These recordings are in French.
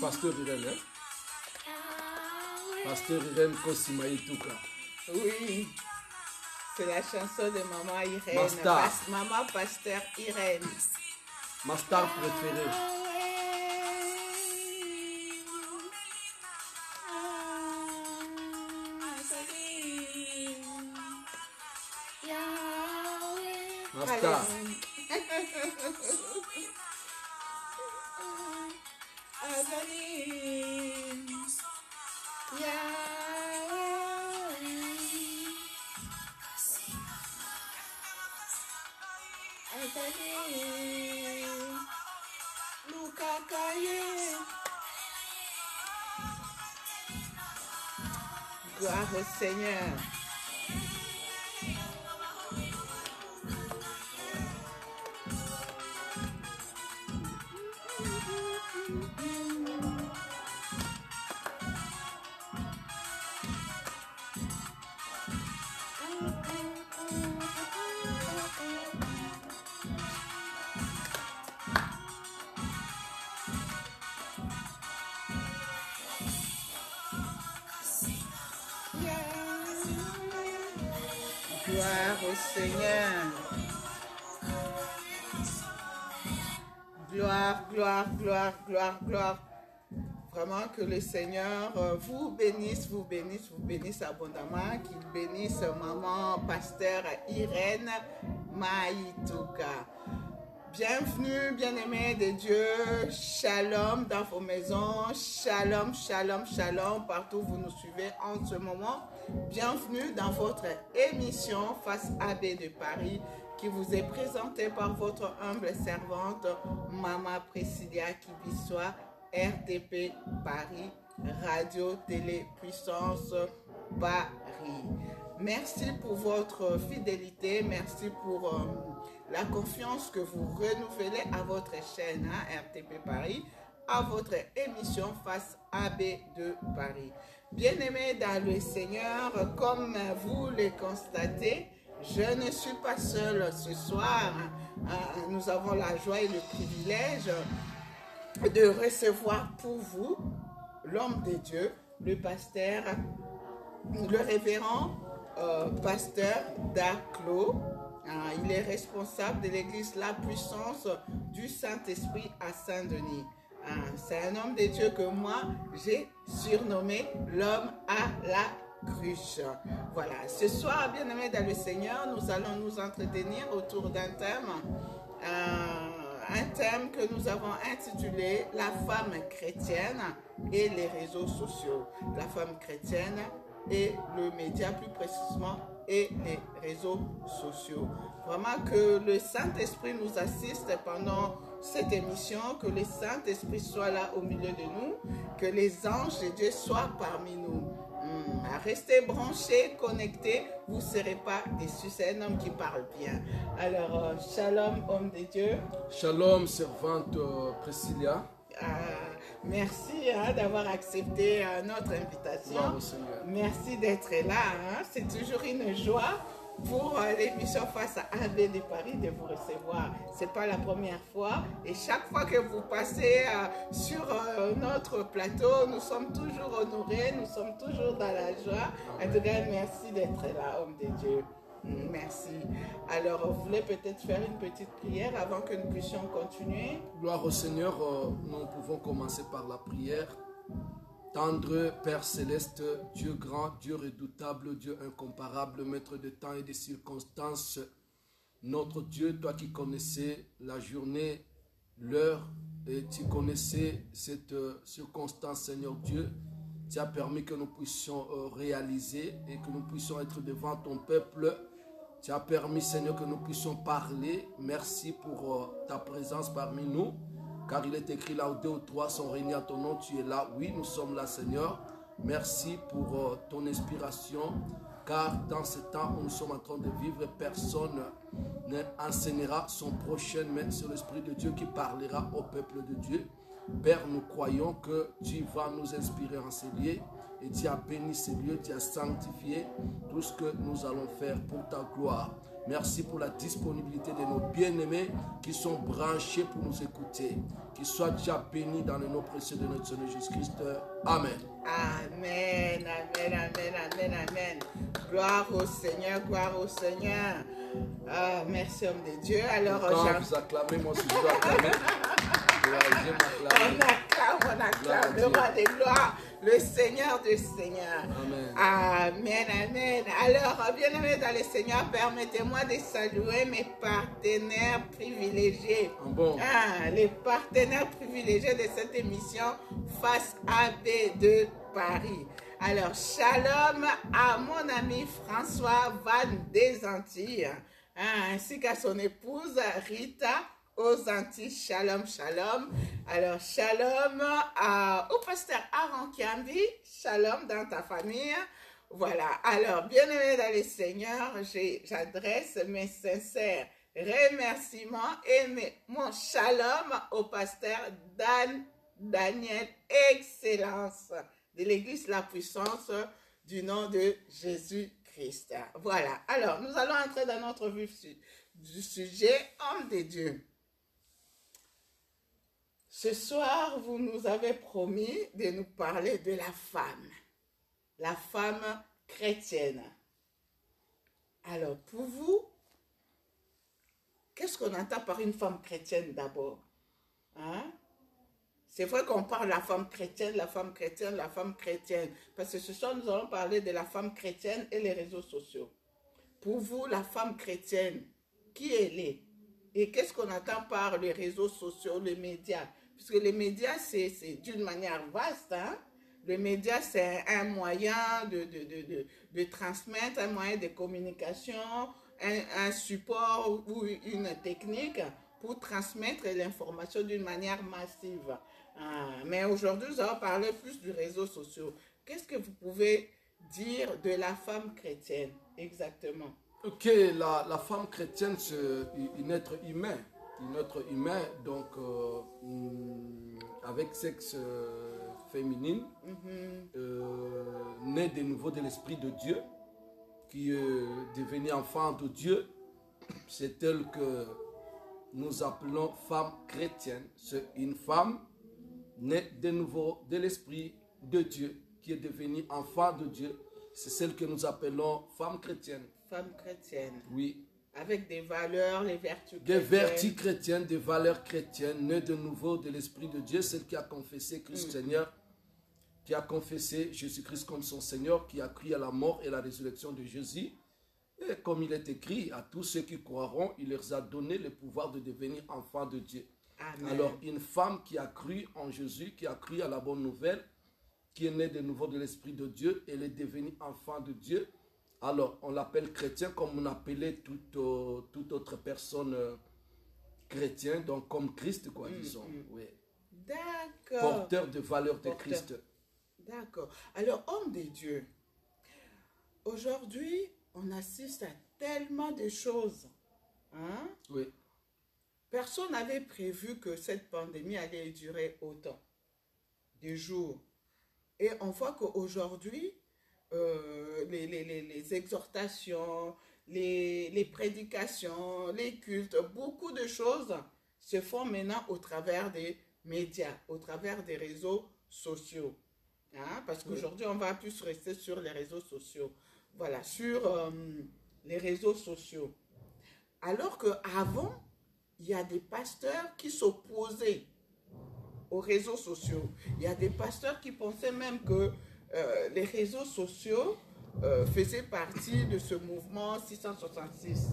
Pasteur Irène, hein? Pasteur Irène Kosimaïtouka. Oui, c'est la chanson de Maman Irène. Ma star. Maman Pasteur Irène. Ma star préférée. Ma star. Gloire au Seigneur. Gloire au Seigneur. Gloire, gloire, gloire, gloire, gloire. Vraiment que le Seigneur vous bénisse, vous bénisse, vous bénisse abondamment. Qu'il bénisse Maman Pasteur Irène Maïtouka. Bienvenue, bien-aimés de Dieu. Shalom dans vos maisons. Shalom, shalom, shalom partout où vous nous suivez en ce moment. Bienvenue dans votre émission Face AB de Paris qui vous est présentée par votre humble servante Maman Priscilla Kibissoa, RTP Paris, Radio Télé Puissance Paris. Merci pour votre fidélité, merci pour la confiance que vous renouvelez à votre chaîne RTP Paris, à votre émission Face AB de Paris. Bien-aimés dans le Seigneur, comme vous le constatez, je ne suis pas seule ce soir. Nous avons la joie et le privilège de recevoir pour vous l'homme de Dieu, le pasteur, le révérend pasteur Daclo. Il est responsable de l'église La Puissance du Saint-Esprit à Saint-Denis. C'est un homme de Dieu que moi j'ai surnommé l'homme à la cruche. Voilà, ce soir, bien-aimés dans le Seigneur, nous allons nous entretenir autour d'un thème que nous avons intitulé La femme chrétienne et les réseaux sociaux. La femme chrétienne et le média, plus précisément, et les réseaux sociaux. Vraiment que le Saint-Esprit nous assiste pendant cette émission, que le Saint-Esprit soit là au milieu de nous, que les anges de Dieu soient parmi nous. Restez branchés, connectés, vous ne serez pas déçus. C'est un homme qui parle bien. Alors, shalom, homme de Dieu. Shalom, servante Priscilla. Merci d'avoir accepté notre invitation. Merci d'être là. C'est toujours une joie pour l'émission Face à AB de Paris de vous recevoir. Ce n'est pas la première fois. Et chaque fois que vous passez sur notre plateau, nous sommes toujours honorés, nous sommes toujours dans la joie. En tout cas, merci d'être là, homme de Dieu. Merci. Alors, vous voulez peut-être faire une petite prière avant que nous puissions continuer? Gloire au Seigneur, nous pouvons commencer par la prière. Tendre Père Céleste, Dieu grand, Dieu redoutable, Dieu incomparable, Maître de temps et des circonstances, notre Dieu, toi qui connaissais la journée, l'heure, et tu connaissais cette circonstance, Seigneur Dieu, tu as permis que nous puissions réaliser et que nous puissions être devant ton peuple. Tu as permis, Seigneur, que nous puissions parler. Merci pour ta présence parmi nous. Car il est écrit là où 2 ou 3 sont réunis à ton nom, tu es là. Oui, nous sommes là, Seigneur. Merci pour ton inspiration. Car dans ce temps où nous sommes en train de vivre, personne n'enseignera son prochain, mais c'est l'Esprit de Dieu qui parlera au peuple de Dieu. Père, nous croyons que tu vas nous inspirer en ces lieux et tu as béni ces lieux, tu as sanctifié tout ce que nous allons faire pour ta gloire. Merci pour la disponibilité de nos bien-aimés qui sont branchés pour nous écouter. Qu'ils soient déjà bénis dans le nom précieux de notre Seigneur Jésus-Christ. Amen. Amen, amen, amen, amen, amen. Gloire au Seigneur, gloire au Seigneur. Ah, merci, homme de Dieu. Alors, quand vous acclamez, moi aussi je dois acclamer. On acclame le roi des gloires, le Seigneur des Seigneurs. Amen. Amen, amen. Alors, bien-aimés dans le Seigneur, permettez-moi de saluer mes partenaires privilégiés. Bon. Les partenaires privilégiés de cette émission Face AB de Paris. Alors, shalom à mon ami François Van des Antilles, ainsi qu'à son épouse Rita aux Antilles. Shalom, shalom. Alors, shalom au pasteur Aaron Kiambi. Shalom dans ta famille. Voilà. Alors, bien-aimés dans le Seigneur, j'adresse mes sincères remerciements et mon shalom au pasteur Daniel Excellence de l'Église La Puissance du nom de Jésus-Christ. Voilà. Alors, nous allons entrer dans notre vif du sujet, homme de Dieu. Ce soir, vous nous avez promis de nous parler de la femme chrétienne. Alors, pour vous, qu'est-ce qu'on entend par une femme chrétienne d'abord? C'est vrai qu'on parle de la femme chrétienne, la femme chrétienne, la femme chrétienne. Parce que ce soir, nous allons parler de la femme chrétienne et les réseaux sociaux. Pour vous, la femme chrétienne, qui elle est? Et qu'est-ce qu'on entend par les réseaux sociaux, les médias? Parce que les médias, c'est d'une manière vaste. Le média, c'est un moyen de transmettre, un moyen de communication, un support ou une technique pour transmettre l'information d'une manière massive. Mais aujourd'hui, nous allons parler plus du réseau social. Qu'est-ce que vous pouvez dire de la femme chrétienne exactement? Ok, la femme chrétienne, c'est un être humain. Un être humain, donc avec sexe féminine, né de nouveau de l'Esprit de Dieu, qui est devenu enfant de Dieu. C'est elle que nous appelons femme chrétienne. C'est une femme née de nouveau de l'Esprit de Dieu, qui est devenue enfant de Dieu. C'est celle que nous appelons femme chrétienne. Femme chrétienne. Oui. Avec des valeurs, les vertus chrétiennes. Des vertus chrétiennes, des valeurs chrétiennes, nées de nouveau de l'Esprit de Dieu, celle qui a confessé Christ Seigneur, qui a confessé Jésus-Christ comme son Seigneur, qui a cru à la mort et la résurrection de Jésus. Et comme il est écrit, à tous ceux qui croiront, il leur a donné le pouvoir de devenir enfants de Dieu. Amen. Alors, une femme qui a cru en Jésus, qui a cru à la bonne nouvelle, qui est née de nouveau de l'Esprit de Dieu, elle est devenue enfant de Dieu. Alors, on l'appelle chrétien comme on appelait toute autre personne chrétienne, donc comme Christ, quoi, disons. Oui. D'accord. Porteur de valeurs de Christ. D'accord. Alors, homme de Dieu, aujourd'hui, on assiste à tellement de choses. Oui. Personne n'avait prévu que cette pandémie allait durer autant de jours. Et on voit qu'aujourd'hui, les exhortations, les prédications, les cultes, beaucoup de choses se font maintenant au travers des médias, au travers des réseaux sociaux. Parce qu'aujourd'hui, on va plus rester sur les réseaux sociaux. Voilà, sur les réseaux sociaux. Alors qu'avant, il y a des pasteurs qui s'opposaient aux réseaux sociaux. Il y a des pasteurs qui pensaient même que les réseaux sociaux faisaient partie de ce mouvement 666.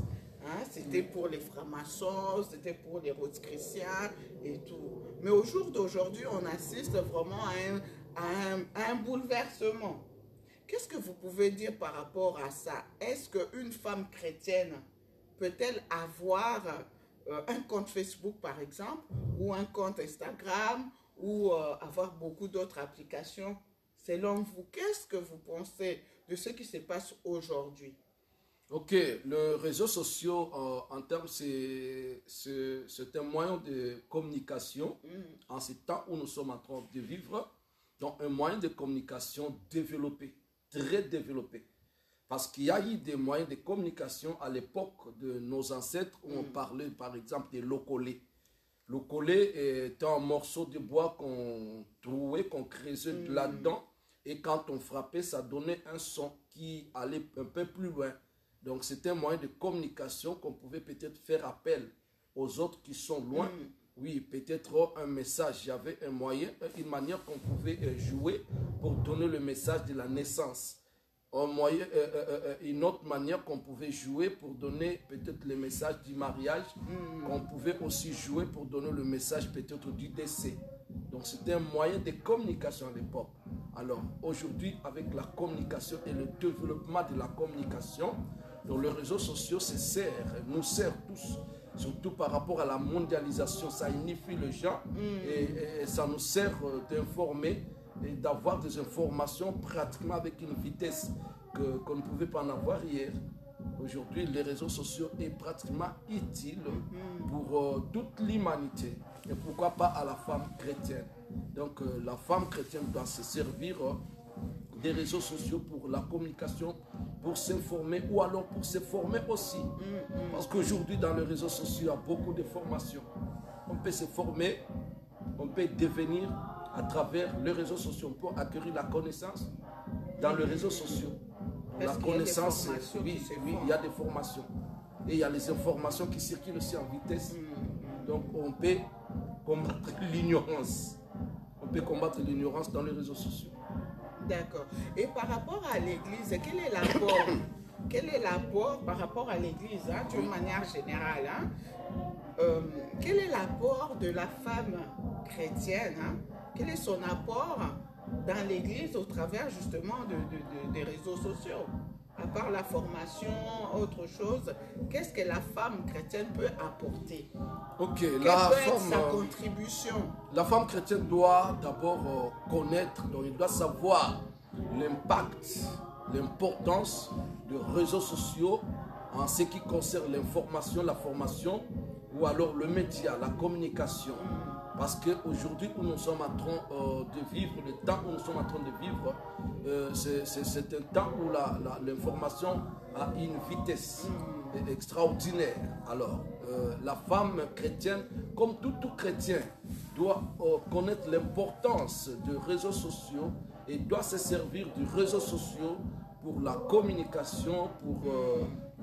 C'était pour les francs-maçons, c'était pour les rosicruciens et tout. Mais au jour d'aujourd'hui, on assiste vraiment à un bouleversement. Qu'est-ce que vous pouvez dire par rapport à ça? Est-ce qu'une femme chrétienne peut-elle avoir un compte Facebook, par exemple, ou un compte Instagram, ou avoir beaucoup d'autres applications? Selon vous, qu'est-ce que vous pensez de ce qui se passe aujourd'hui? Ok, les réseaux sociaux, en termes, c'est un moyen de communication en ce temps où nous sommes en train de vivre. Donc, un moyen de communication développé, très développé. Parce qu'il y a eu des moyens de communication à l'époque de nos ancêtres où on parlait par exemple des locolés. Le collet est un morceau de bois qu'on trouait, qu'on creusait là-dedans. Et quand on frappait, ça donnait un son qui allait un peu plus loin. Donc c'était un moyen de communication qu'on pouvait peut-être faire appel aux autres qui sont loin. Oui, peut-être un message. Il y avait un moyen, une manière qu'on pouvait jouer pour donner le message de la naissance. Un moyen, une autre manière qu'on pouvait jouer pour donner peut-être le message du mariage, qu'on pouvait aussi jouer pour donner le message peut-être du décès. Donc c'était un moyen de communication à l'époque. Alors aujourd'hui, avec la communication et le développement de la communication, donc les réseaux sociaux nous servent tous, surtout par rapport à la mondialisation. Ça unifie les gens et ça nous sert d'informer et d'avoir des informations pratiquement avec une vitesse qu'on ne pouvait pas en avoir hier. Aujourd'hui, les réseaux sociaux est pratiquement utile pour toute l'humanité. Et pourquoi pas à la femme chrétienne. Donc la femme chrétienne doit se servir des réseaux sociaux pour la communication, pour s'informer ou alors pour se former aussi. Parce qu'aujourd'hui, dans les réseaux sociaux, il y a beaucoup de formations. On peut se former, on peut devenir à travers les réseaux sociaux. On peut acquérir la connaissance dans les réseaux sociaux. La connaissance, oui, il y a des formations. Et il y a les informations qui circulent aussi en vitesse. Donc on peut combattre l'ignorance. On peut combattre l'ignorance dans les réseaux sociaux. D'accord. Et par rapport à l'Église, quel est l'apport quel est l'apport par rapport à l'Église, d'une manière générale, quel est l'apport de la femme chrétienne, quel est son apport dans l'Église au travers justement des réseaux sociaux? À part la formation, autre chose, qu'est-ce que la femme chrétienne peut apporter? Ok, Quelle peut être sa contribution? La femme chrétienne doit d'abord connaître, donc elle doit savoir l'impact, l'importance des réseaux sociaux en ce qui concerne l'information, la formation ou alors le média, la communication. Parce qu'aujourd'hui, où nous sommes en train de vivre, le temps où nous sommes en train de vivre, c'est un temps où l'information a une vitesse extraordinaire. Alors, la femme chrétienne, comme tout chrétien, doit connaître l'importance des réseaux sociaux et doit se servir des réseaux sociaux pour la communication, pour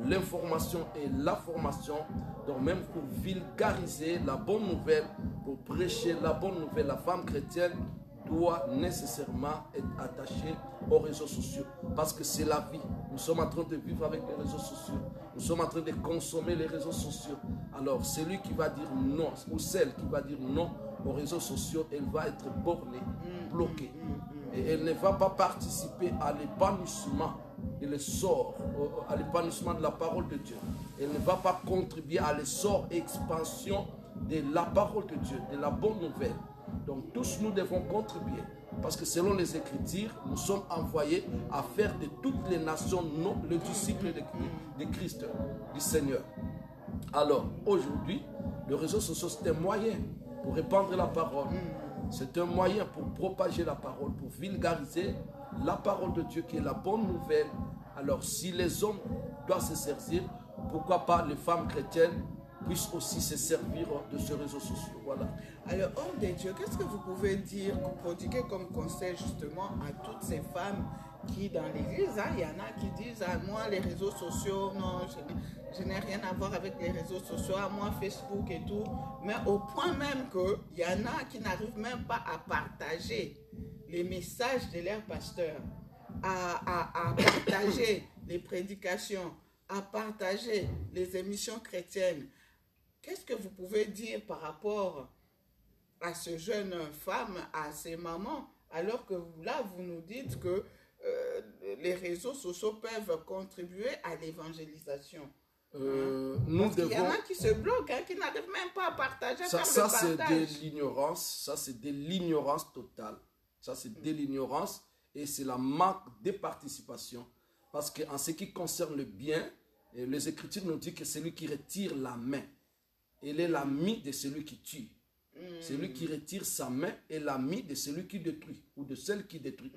l'information et la formation, donc même pour vulgariser la bonne nouvelle, pour prêcher la bonne nouvelle. La femme chrétienne doit nécessairement être attachée aux réseaux sociaux parce que c'est la vie. Nous sommes en train de vivre avec les réseaux sociaux. Nous sommes en train de consommer les réseaux sociaux. Alors celui qui va dire non ou celle qui va dire non aux réseaux sociaux, elle va être bornée, bloquée. Et elle ne va pas participer à l'épanouissement et l'essor, à l'épanouissement de la parole de Dieu. Elle ne va pas contribuer à l'essor et expansion de la parole de Dieu, de la bonne nouvelle. Donc tous nous devons contribuer. Parce que selon les Écritures, nous sommes envoyés à faire de toutes les nations le disciple de Christ, du Seigneur. Alors aujourd'hui, le réseau social, c'est un moyen pour répandre la parole. C'est un moyen pour propager la parole, pour vulgariser la parole de Dieu qui est la bonne nouvelle. Alors si les hommes doivent se servir, pourquoi pas les femmes chrétiennes puissent aussi se servir de ces réseaux sociaux. Voilà. Alors, homme de Dieu, qu'est-ce que vous pouvez dire, prodiguer comme conseil justement à toutes ces femmes qui dans l'église, il y en a qui disent moi les réseaux sociaux, non, je n'ai rien à voir avec les réseaux sociaux, moi Facebook et tout, mais au point même qu'il y en a qui n'arrivent même pas à partager les messages de leur pasteur, à partager les prédications, à partager les émissions chrétiennes. Qu'est-ce que vous pouvez dire par rapport à ces jeunes femmes, à ces mamans, alors que là, vous nous dites que les réseaux sociaux peuvent contribuer à l'évangélisation? Il y en a qui se bloquent, qui n'arrivent même pas à partager. Ça c'est de l'ignorance, ça c'est de l'ignorance totale. Ça c'est de l'ignorance et c'est la manque de participation. Parce qu'en ce qui concerne le bien, les Écritures nous disent que celui qui retire la main, il est l'ami de celui qui tue. Celui qui retire sa main est l'ami de celui qui détruit ou de celle qui détruit.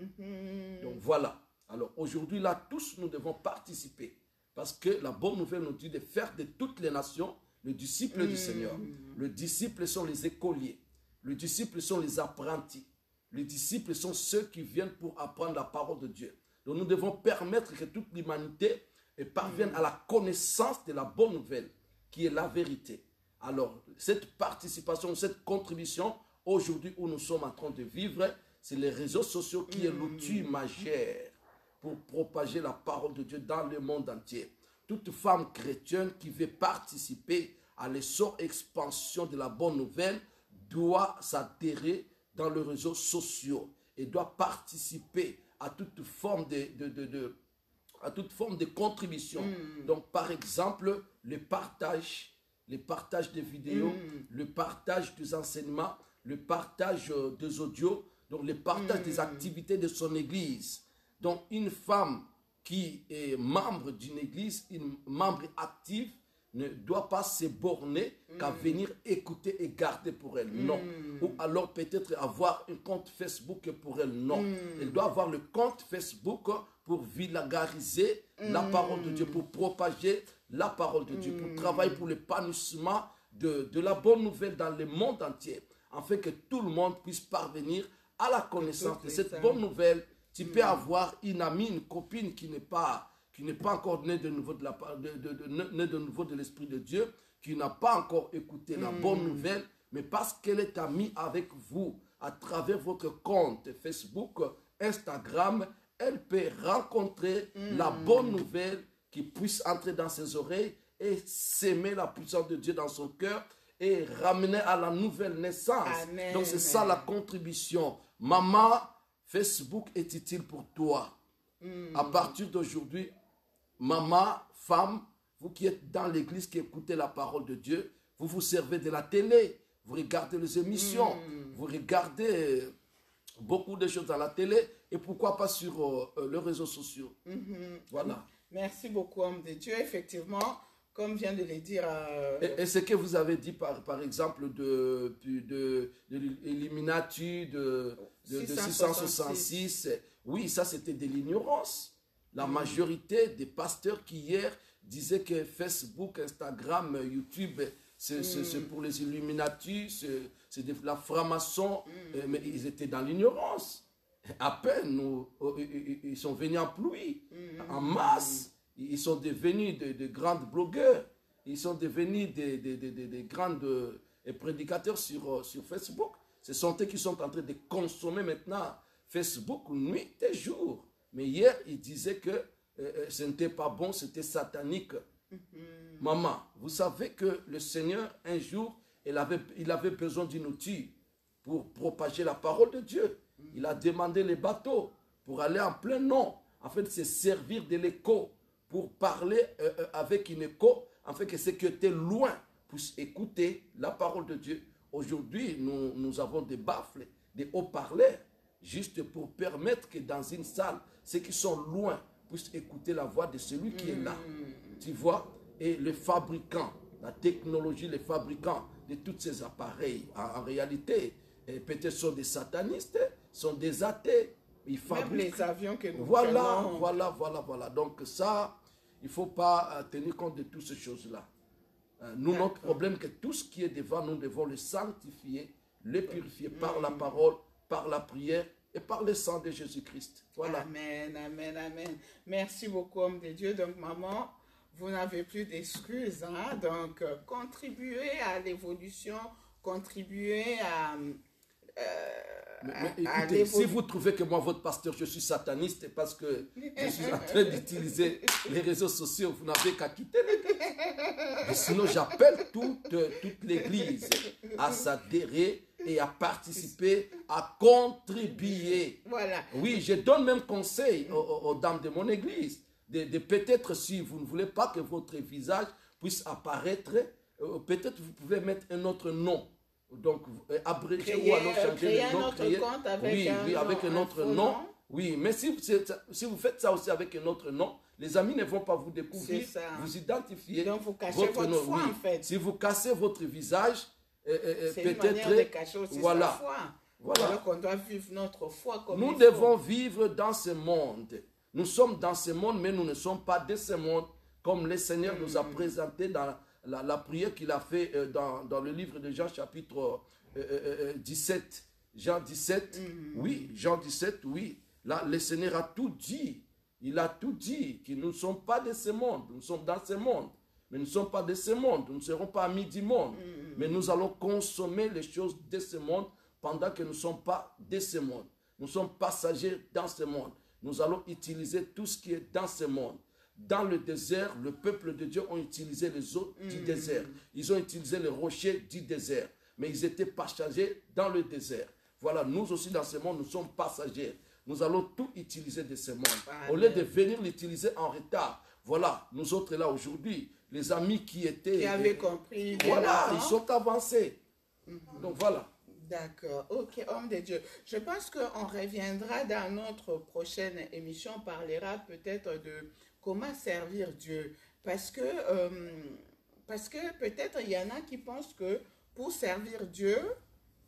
Donc voilà. Alors aujourd'hui, là, tous nous devons participer. Parce que la bonne nouvelle nous dit de faire de toutes les nations le disciple du Seigneur. Les disciples sont les écoliers. Les disciples sont les apprentis. Les disciples sont ceux qui viennent pour apprendre la parole de Dieu. Donc nous devons permettre que toute l'humanité parvienne à la connaissance de la bonne nouvelle, qui est la vérité. Alors, cette participation, cette contribution, aujourd'hui où nous sommes en train de vivre, c'est les réseaux sociaux qui est l'outil majeur pour propager la parole de Dieu dans le monde entier. Toute femme chrétienne qui veut participer à l'essor expansion de la bonne nouvelle doit s'adhérer dans les réseaux sociaux et doit participer à toute forme de contribution. Donc, par exemple, le partage des vidéos, le partage des enseignements, le partage des audios, donc le partage des activités de son église. Donc, une femme qui est membre d'une église, une membre active, ne doit pas se borner qu'à venir écouter et garder pour elle. Non. Ou alors peut-être avoir un compte Facebook pour elle. Non. Elle doit avoir le compte Facebook pour vulgariser la parole de Dieu, pour propager la parole de Dieu, pour travailler pour l'épanouissement de la bonne nouvelle dans le monde entier, afin que tout le monde puisse parvenir à la connaissance de cette bonne nouvelle. Tu peux avoir une amie, une copine qui n'est pas encore née de nouveau de l'Esprit de Dieu, qui n'a pas encore écouté la bonne nouvelle, mais parce qu'elle est amie avec vous à travers votre compte Facebook, Instagram, elle peut rencontrer la bonne nouvelle qui puisse entrer dans ses oreilles et s'aimer la puissance de Dieu dans son cœur et ramener à la nouvelle naissance. Amen. Donc c'est ça la contribution. Maman, Facebook est utile pour toi. À partir d'aujourd'hui, maman, femme, vous qui êtes dans l'église, qui écoutez la parole de Dieu, vous vous servez de la télé, vous regardez les émissions, vous regardez beaucoup de choses à la télé et pourquoi pas sur les réseaux sociaux. Voilà. Merci beaucoup, homme de Dieu. Effectivement, comme vient de le dire... Et ce que vous avez dit, par exemple, de l'Illuminati, de 666, oui, ça c'était de l'ignorance. La majorité des pasteurs qui hier disaient que Facebook, Instagram, YouTube, c'est pour les Illuminati, c'est de la franc-maçon, mais ils étaient dans l'ignorance. À peine, ils sont venus en pluie, en masse. Ils sont devenus de grands blogueurs. Ils sont devenus des grands prédicateurs sur Facebook. Ce sont eux qui sont en train de consommer maintenant Facebook nuit et jour. Mais hier, ils disaient que ce n'était pas bon, c'était satanique. Maman, vous savez que le Seigneur, un jour, il avait besoin d'un outil pour propager la parole de Dieu. Il a demandé les bateaux pour aller en plein nom, afin de se servir de l'écho, pour parler avec une écho, afin que ceux qui étaient loin puissent écouter la parole de Dieu. Aujourd'hui, nous avons des baffles, des haut-parleurs, juste pour permettre que dans une salle, ceux qui sont loin puissent écouter la voix de celui qui est là. Tu vois? Et les fabricants, la technologie, les fabricants de tous ces appareils, en réalité, peut-être sont des satanistes, sont des athées. Ils fabriquent. Même les avions que nous Voilà. Donc ça, il ne faut pas tenir compte de toutes ces choses-là. Nous, notre problème, c'est que tout ce qui est devant, nous devons le sanctifier, le purifier par la parole, par la prière et par le sang de Jésus-Christ. Voilà. Amen, amen, amen. Merci beaucoup, homme de Dieu. Donc, maman, vous n'avez plus d'excuses. Hein? Donc, contribuez à l'évolution, contribuez à... mais écoutez, si vous trouvez que moi, votre pasteur, je suis sataniste parce que je suis en train d'utiliser les réseaux sociaux, vous n'avez qu'à quitter l'église. Mais sinon, j'appelle toute l'église à s'adhérer et à participer, à contribuer. Voilà. Oui, je donne même conseil aux dames de mon église de peut-être, si vous ne voulez pas que votre visage puisse apparaître, peut-être vous pouvez mettre un autre nom. Donc, abrégé ou alors changer le nom. Compte avec avec un autre nom. Oui, mais si vous faites ça aussi avec un autre nom, les amis ne vont pas vous découvrir, vous identifier. Donc, vous cachez votre foi, en fait. Si vous cassez votre visage, peut-être... de cacher aussi voilà. sa foi. Voilà. Alors qu'on doit vivre notre foi comme nous devons vivre dans ce monde Nous sommes dans ce monde, mais nous ne sommes pas de ce monde, comme le Seigneur nous a présenté dans la prière qu'il a fait dans le livre de Jean chapitre 17. Jean 17, oui, Jean 17, oui. Là, le Seigneur a tout dit. Il a tout dit, que nous ne sommes pas de ce monde. Nous sommes dans ce monde, mais nous ne sommes pas de ce monde. Nous ne serons pas amis du monde. Mais nous allons consommer les choses de ce monde pendant que nous ne sommes pas de ce monde. Nous sommes passagers dans ce monde. Nous allons utiliser tout ce qui est dans ce monde. Dans le désert, le peuple de Dieu ont utilisé les eaux du désert. Ils ont utilisé les rochers du désert. Mais ils étaient passagers dans le désert. Voilà, nous aussi dans ce monde, nous sommes passagers. Nous allons tout utiliser de ce monde. Au lieu de venir l'utiliser en retard. Voilà, nous autres là aujourd'hui, les amis qui étaient... Qui avaient compris. Voilà, ils sont avancés. Donc voilà. D'accord, ok, homme de Dieu. Je pense qu'on reviendra dans notre prochaine émission, on parlera peut-être de comment servir Dieu. Parce que peut-être il y en a qui pensent que pour servir Dieu,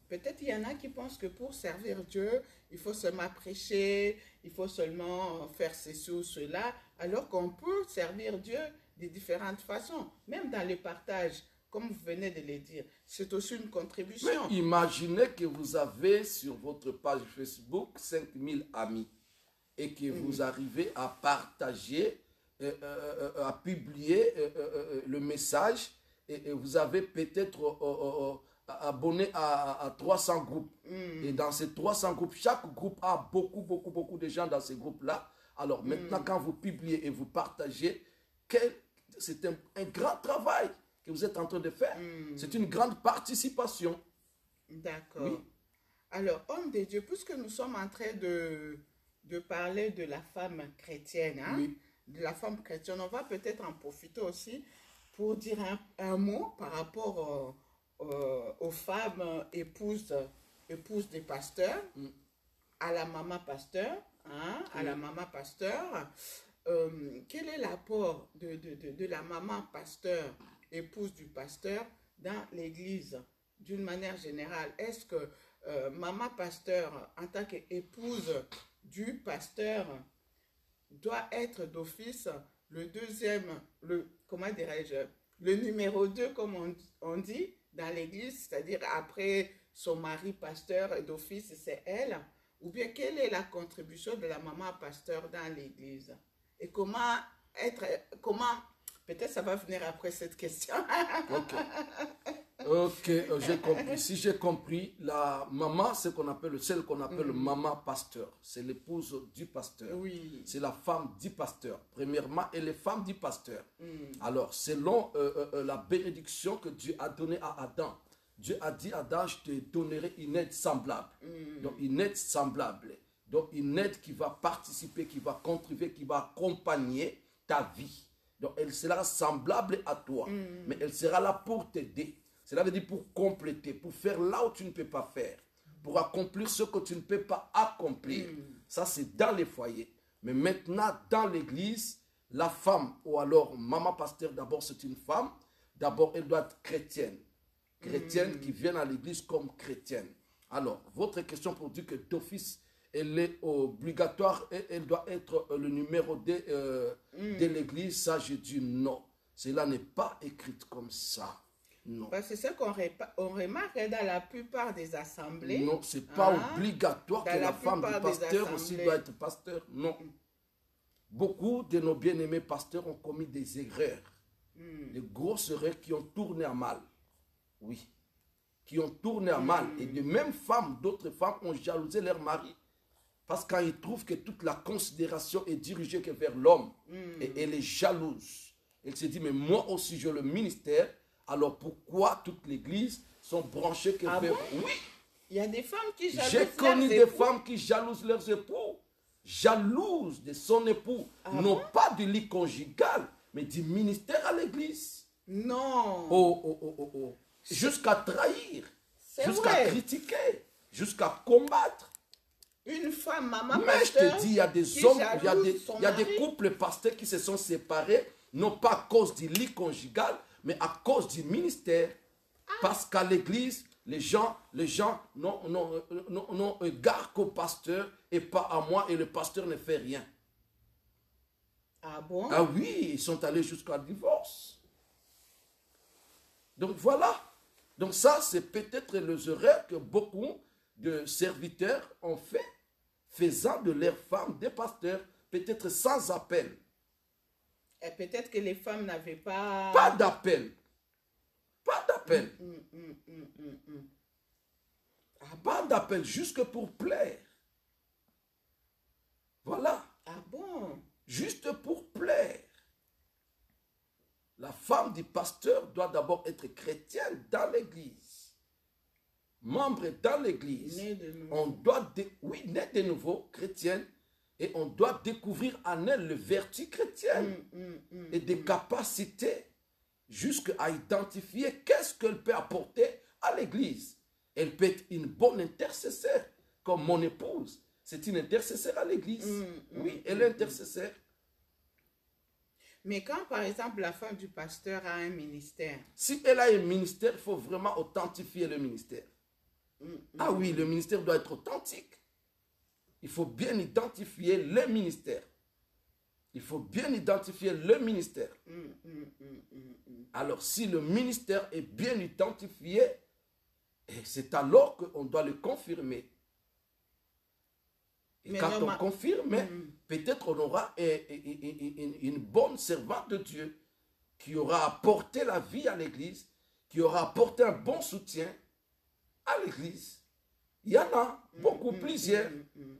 peut-être il y en a qui pensent que pour servir Dieu, il faut seulement prêcher, il faut seulement faire ceci ou cela, alors qu'on peut servir Dieu de différentes façons, même dans le partage. Comme vous venez de le dire, c'est aussi une contribution. Mais imaginez que vous avez sur votre page Facebook 5000 amis et que vous arrivez à partager, à publier le message et vous avez peut-être abonné à 300 groupes. Et dans ces 300 groupes, chaque groupe a beaucoup de gens dans ces groupes-là. Alors maintenant, quand vous publiez et vous partagez, c'est un grand travail que vous êtes en train de faire. C'est une grande participation. D'accord. Oui. Alors, homme de Dieu, puisque nous sommes en train de parler de la femme chrétienne, hein, Oui. de la femme chrétienne, on va peut-être en profiter aussi pour dire un mot par rapport aux femmes épouses des pasteurs, à la maman pasteur, hein, à la maman pasteur. Quel est l'apport de la maman pasteur, épouse du pasteur, dans l'église d'une manière générale? Est-ce que maman pasteur, en tant qu'épouse du pasteur, doit être d'office le deuxième, comment dirais-je, le numéro 2, comme on dit, dans l'église, c'est-à-dire après son mari pasteur d'office, c'est elle? Ou bien quelle est la contribution de la maman pasteur dans l'église? Et comment peut-être ça va venir après cette question. Ok, j'ai compris. Si j'ai compris, la maman, c'est celle qu'on appelle maman pasteur. C'est l'épouse du pasteur. Oui. C'est la femme du pasteur. Premièrement, elle est femme du pasteur. Alors, selon la bénédiction que Dieu a donnée à Adam, Dieu a dit à Adam, je te donnerai une aide semblable. Donc, une aide semblable. Donc, une aide qui va participer, qui va contribuer, qui va accompagner ta vie. Donc, elle sera semblable à toi, mais elle sera là pour t'aider. Cela veut dire pour compléter, pour faire là où tu ne peux pas faire, pour accomplir ce que tu ne peux pas accomplir. Ça, c'est dans les foyers. Mais maintenant, dans l'église, la femme, ou alors maman pasteur, d'abord, c'est une femme. D'abord, elle doit être chrétienne. Chrétienne qui vient à l'église comme chrétienne. Alors, votre question pour dire que d'office, elle est obligatoire et elle doit être le numéro 2 de l'église. Ça, je dis non. Cela n'est pas écrit comme ça. Non. Parce que c'est ce qu'on remarque dans la plupart des assemblées. Non, ce n'est pas obligatoire que la femme du pasteur aussi doit être pasteur. Non. Beaucoup de nos bien-aimés pasteurs ont commis des erreurs. Des grosses erreurs qui ont tourné à mal. Oui. Qui ont tourné à mal. Et de même femmes, d'autres femmes ont jalousé leur mari. Parce que quand ils trouvent que toute la considération est dirigée que vers l'homme, et elle est jalouse. Elle se dit, mais moi aussi j'ai le ministère, alors pourquoi toute l'église sont branchées que vers... Bon? Oui. Il y a des femmes qui jalousent J'ai connu des femmes qui jalousent leurs époux. Jalouses de son époux. Non pas du lit conjugal, mais du ministère à l'église. Non. Oh. Jusqu'à trahir, jusqu'à critiquer, jusqu'à combattre. Une femme, maman mais pasteur, je te dis, il y a des hommes, il y a des couples pasteurs qui se sont séparés, non pas à cause du lit conjugal, mais à cause du ministère. Parce qu'à l'église, les gens n'ont égard qu'au pasteur et pas à moi, et le pasteur ne fait rien. Ah bon? Ah oui, ils sont allés jusqu'à divorce. Donc voilà. Donc ça, c'est peut-être les erreurs que beaucoup de serviteurs ont fait, faisant de leurs femmes des pasteurs, peut-être sans appel. Et peut-être que les femmes n'avaient pas... Pas d'appel. Pas d'appel. Ah, Pas d'appel, juste que pour plaire. Voilà. ah bon? Juste pour plaire. La femme du pasteur doit d'abord être chrétienne dans l'église. Membre dans l'église. Née de nouveau. On doit, oui, née de nouveau, chrétienne. Et on doit découvrir en elle le vertu chrétienne. Et des capacités jusqu'à identifier qu'est-ce qu'elle peut apporter à l'église. Elle peut être une bonne intercesseur, comme mon épouse. C'est une intercesseur à l'église. Oui, elle est intercesseur. Mais quand, par exemple, la femme du pasteur a un ministère, Si elle a un ministère, il faut vraiment authentifier le ministère. Ah oui, le ministère doit être authentique. Il faut bien identifier le ministère. Il faut bien identifier le ministère. Alors, si le ministère est bien identifié, c'est alors qu'on doit le confirmer. Et Mais quand non, on confirme, peut-être on aura une bonne servante de Dieu qui aura apporté la vie à l'église, qui aura apporté un bon soutien à l'église. Il y en a beaucoup, plusieurs.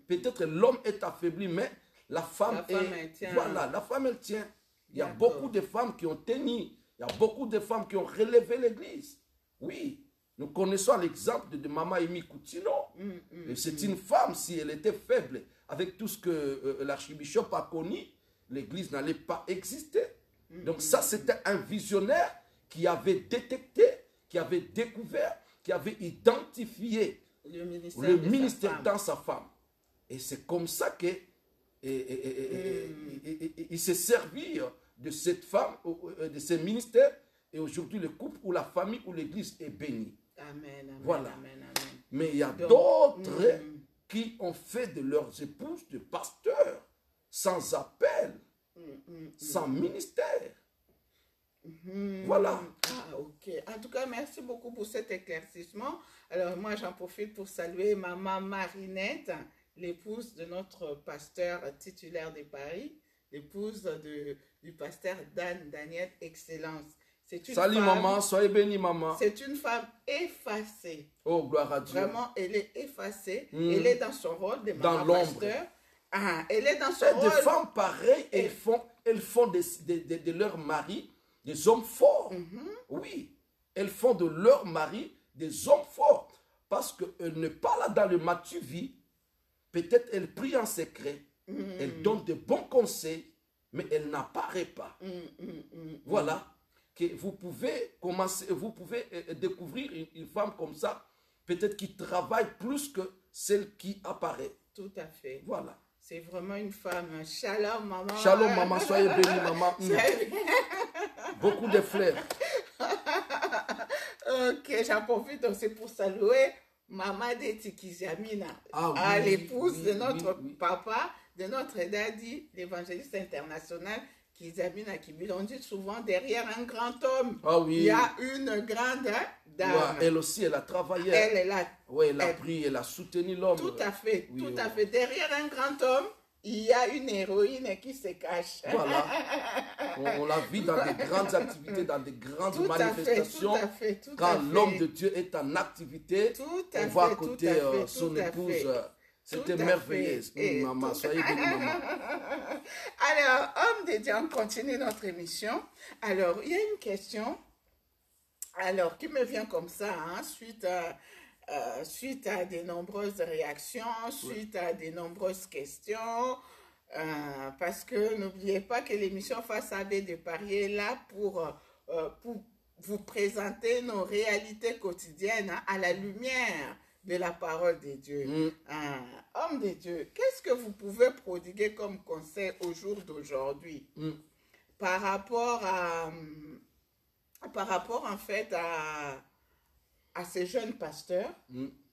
Peut-être l'homme est affaibli, mais la femme elle tient. Voilà, la femme, elle tient. Il y a D'accord. beaucoup de femmes qui ont tenu. Il y a beaucoup de femmes qui ont relevé l'église. Oui, nous connaissons l'exemple de Maman Amy Coutinho. C'est une femme, si elle était faible, avec tout ce que l'archibishop a connu, l'église n'allait pas exister. Donc ça, c'était un visionnaire qui avait détecté, qui avait découvert, qui avait identifié le ministère dans sa femme. Et c'est comme ça que il s'est servi de cette femme, de ce ministère, et aujourd'hui le couple ou la famille ou l'église est bénie. Amen, amen, Voilà. amen, amen. Mais il y a Donc, d'autres qui ont fait de leurs épouses des pasteurs, sans appel, sans ministère. Voilà. Ah, ok. En tout cas, merci beaucoup pour cet éclaircissement. Alors, moi, j'en profite pour saluer Maman Marinette, l'épouse de notre pasteur titulaire de Paris, l'épouse du pasteur Daniel Excellence. Salut maman, soyez bénie maman. C'est une femme effacée. Oh, gloire à Dieu. Vraiment, elle est effacée. Elle est dans son rôle de dans maman l'ombre. pasteur. Ah, elle est dans son Et rôle. des femmes pareilles, elles font de leur mari des hommes forts. Oui, elles font de leur mari des hommes forts. Parce qu'elle n'est pas là dans le matu-vie. Peut-être elle prie en secret. Elle donne de bons conseils, mais elle n'apparaît pas. Voilà. Que vous pouvez commencer, vous pouvez découvrir une femme comme ça, peut-être qui travaille plus que celle qui apparaît. Tout à fait. Voilà. C'est vraiment une femme. Shalom, maman. Shalom, maman. Soyez bénie, maman. Beaucoup de fleurs. Ok, j'en profite aussi pour saluer Maman de Tikizamina, l'épouse de notre papa, de notre daddy, l'évangéliste international, Kizamina Kibile. On dit souvent derrière un grand homme, il y a une grande dame. Ouais, elle aussi, elle a travaillé. Elle a, elle a pris, elle a soutenu l'homme. Tout à fait, tout à fait. Derrière un grand homme, il y a une héroïne qui se cache. Voilà. On la vit dans des grandes activités, dans des grandes manifestations. Quand l'homme de Dieu est en activité, on voit à côté son épouse. C'était merveilleux. Maman, soyez bénie, maman. Alors, homme de Dieu, on continue notre émission. Alors, il y a une question qui me vient comme ça, hein, suite à de nombreuses réactions, suite à de nombreuses questions, parce que n'oubliez pas que l'émission Face à B de Paris est là pour vous présenter nos réalités quotidiennes, hein, à la lumière de la parole de Dieu. Homme de Dieu, qu'est-ce que vous pouvez prodiguer comme conseil au jour d'aujourd'hui par rapport en fait à ces jeunes pasteurs,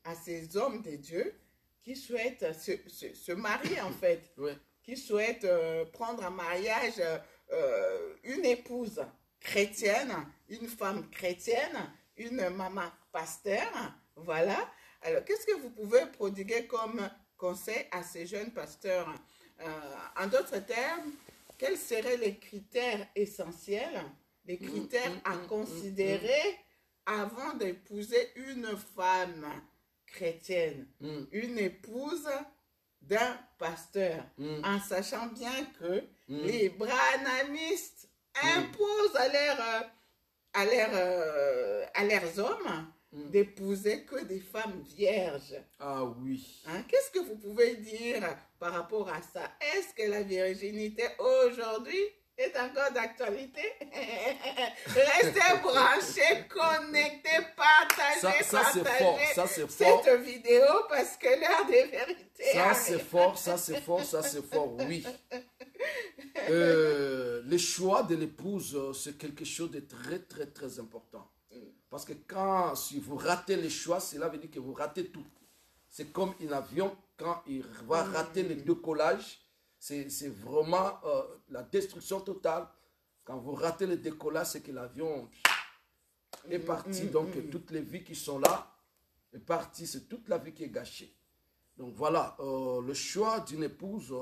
à ces hommes de Dieu qui souhaitent se marier en fait, qui souhaite prendre en mariage une épouse chrétienne, une femme chrétienne, une maman pasteur, voilà. Alors, qu'est-ce que vous pouvez prodiguer comme conseil à ces jeunes pasteurs? En d'autres termes, quels seraient les critères essentiels, les critères à considérer avant d'épouser une femme chrétienne, une épouse d'un pasteur, en sachant bien que les branhamistes imposent à leurs hommes d'épouser que des femmes vierges. Ah oui. Hein? Qu'est-ce que vous pouvez dire par rapport à ça? Est-ce que la virginité aujourd'hui est encore d'actualité? Restez branchés, connectés, partagez, partagez cette vidéo parce que l'heure des vérités. Ça c'est fort, ça c'est fort, ça c'est fort, oui. Le choix de l'épouse, c'est quelque chose de très très très important. Parce que si vous ratez le choix, cela veut dire que vous ratez tout. C'est comme un avion, quand il va rater le décollage, c'est vraiment la destruction totale. Quand vous ratez le décollage, c'est que l'avion est parti. Donc, toutes les vies qui sont là est partie. C'est toute la vie qui est gâchée. Donc, voilà, le choix d'une épouse,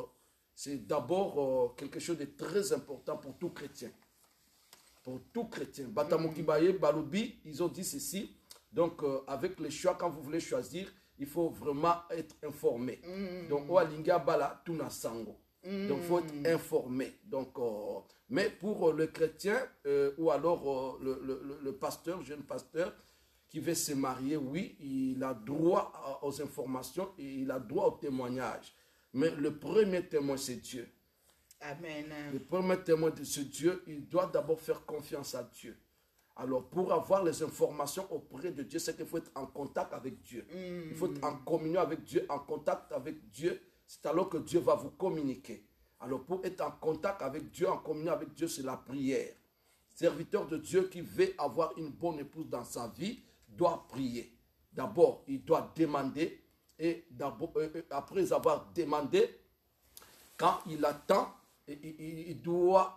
c'est d'abord quelque chose de très important pour tout chrétien. Pour tout chrétien. Batamokibaye, Baloubi, ils ont dit ceci. Donc, avec le choix, quand vous voulez choisir, il faut vraiment être informé. Donc, Oalinga Bala, Tuna Sango. Donc, il faut être informé. Donc, mais pour le chrétien ou alors le pasteur, jeune pasteur, qui veut se marier, oui, il a droit aux informations et il a droit au témoignage. Mais le premier témoin, c'est Dieu. Amen. Le premier témoin de ce Dieu, il doit d'abord faire confiance à Dieu. Alors, pour avoir les informations auprès de Dieu, c'est qu'il faut être en contact avec Dieu. Il faut être en communion avec Dieu, en contact avec Dieu. C'est alors que Dieu va vous communiquer. Alors, pour être en contact avec Dieu, en communion avec Dieu, c'est la prière. Serviteur de Dieu qui veut avoir une bonne épouse dans sa vie doit prier. D'abord, il doit demander. Et après avoir demandé, quand il attend, il doit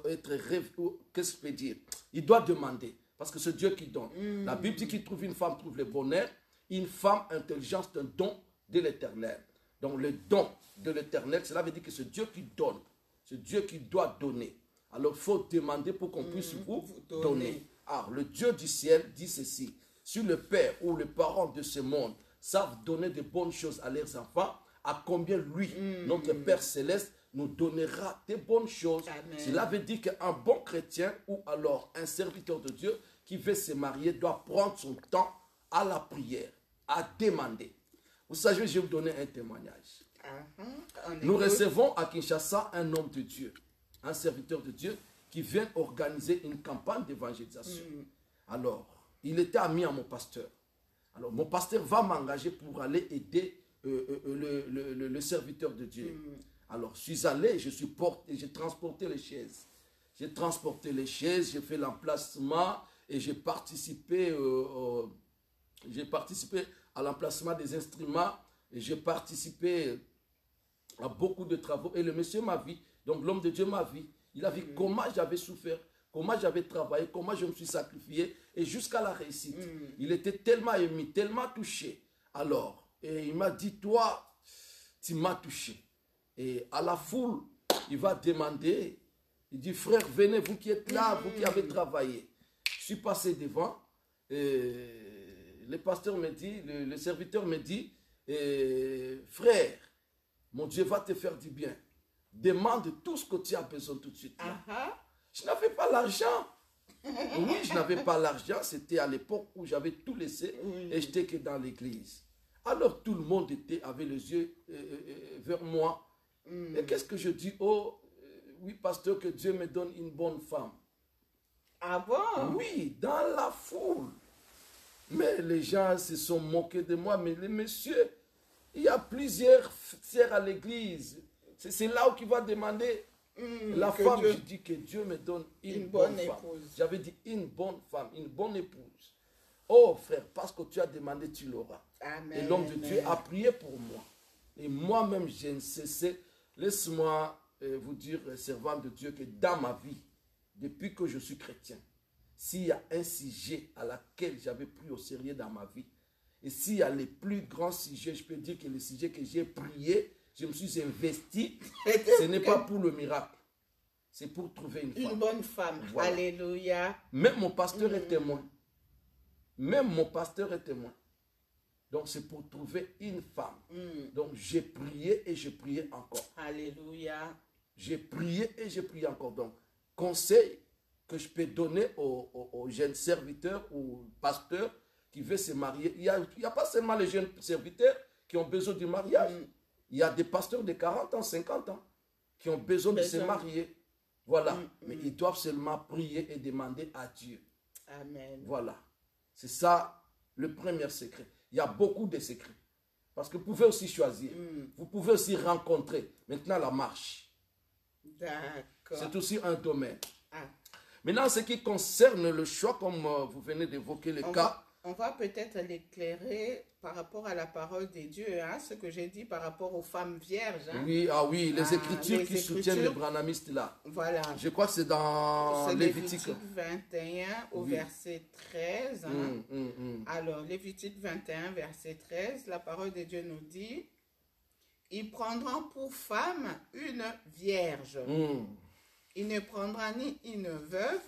être rêvé. Qu'est-ce que je peux dire? Il doit demander. Parce que c'est Dieu qui donne. La Bible dit qu'il trouve une femme, trouve le bonheur. Une femme intelligente, c'est un don de l'Éternel. Donc le don de l'Éternel, cela veut dire que c'est Dieu qui donne. C'est Dieu qui doit donner. Alors il faut demander pour qu'on puisse vous donner. Alors le Dieu du ciel dit ceci. Si le père ou les parents de ce monde savent donner de bonnes choses à leurs enfants, à combien lui, notre Père Céleste, nous donnera des bonnes choses. Amen. Cela veut dire qu'un bon chrétien ou alors un serviteur de Dieu qui veut se marier doit prendre son temps à la prière, à demander. Vous savez, je vais vous donner un témoignage. Nous recevons à Kinshasa un homme de Dieu, un serviteur de Dieu qui vient organiser une campagne d'évangélisation. Alors, il était ami à mon pasteur. Alors, mon pasteur va m'engager pour aller aider le serviteur de Dieu. Alors, je suis allé, j'ai transporté les chaises. J'ai transporté les chaises, j'ai fait l'emplacement et j'ai participé à l'emplacement des instruments et j'ai participé à beaucoup de travaux. Et le monsieur m'a vu, donc l'homme de Dieu m'a vu. Il a vu comment j'avais souffert, comment j'avais travaillé, comment je me suis sacrifié et jusqu'à la réussite. Il était tellement ému, tellement touché. Alors, et il m'a dit, toi, tu m'as touché. Et à la foule, il va demander, il dit, frère, venez, vous qui êtes là, vous qui avez travaillé. Je suis passé devant, et le pasteur me dit, le serviteur me dit, frère, mon Dieu va te faire du bien. Demande tout ce que tu as besoin tout de suite. Je n'avais pas l'argent. Oui, je n'avais pas l'argent. C'était à l'époque où j'avais tout laissé et j'étais que dans l'église. Alors tout le monde avait les yeux vers moi. Et qu'est-ce que je dis? Oh, oui, pasteur, que Dieu me donne une bonne femme. Ah bon? Oui, dans la foule. Mais les gens se sont moqués de moi. Mais les messieurs, il y a plusieurs sœurs à l'église. C'est là où il va demander la femme. Je dis que Dieu me donne une bonne femme. J'avais dit une bonne femme, une bonne épouse. Oh frère, parce que tu as demandé, tu l'auras. Et l'homme de Dieu a prié pour moi. Et moi-même, j'ai cessé Laisse-moi vous dire, servant de Dieu, que dans ma vie, depuis que je suis chrétien, s'il y a un sujet à laquelle j'avais pris au sérieux dans ma vie, et s'il y a les plus grands sujets, je peux dire que les sujets que j'ai priés, je me suis investi, ce n'est pas pour le miracle, c'est pour trouver une femme. Une bonne femme. Voilà. Alléluia. Même mon pasteur est témoin. Même mon pasteur est témoin. Donc c'est pour trouver une femme. Donc j'ai prié et j'ai prié encore. Alléluia. J'ai prié et j'ai prié encore. Donc, conseil que je peux donner aux jeunes serviteurs ou pasteurs qui veulent se marier. Il n'y a pas seulement les jeunes serviteurs qui ont besoin du mariage. Il y a des pasteurs de 40 ans, 50 ans qui ont besoin de se marier. Voilà. Mais ils doivent seulement prier et demander à Dieu. Amen. Voilà. C'est ça le premier secret. Il y a beaucoup de secrets. Parce que vous pouvez aussi choisir. Vous pouvez aussi rencontrer. Maintenant, la marche. D'accord. C'est aussi un domaine. Ah. Maintenant, ce qui concerne le choix, comme vous venez d'évoquer le cas. On va peut-être l'éclairer par rapport à la parole de Dieu, hein, ce que j'ai dit par rapport aux femmes vierges. Hein. Oui, les Écritures qui soutiennent les branhamistes là. Voilà. Je crois que c'est dans Lévitique 21 au verset 13. Hein. Alors, Lévitique 21, verset 13, la parole de Dieu nous dit, « Ils prendront pour femme une vierge. Il ne prendra ni une veuve,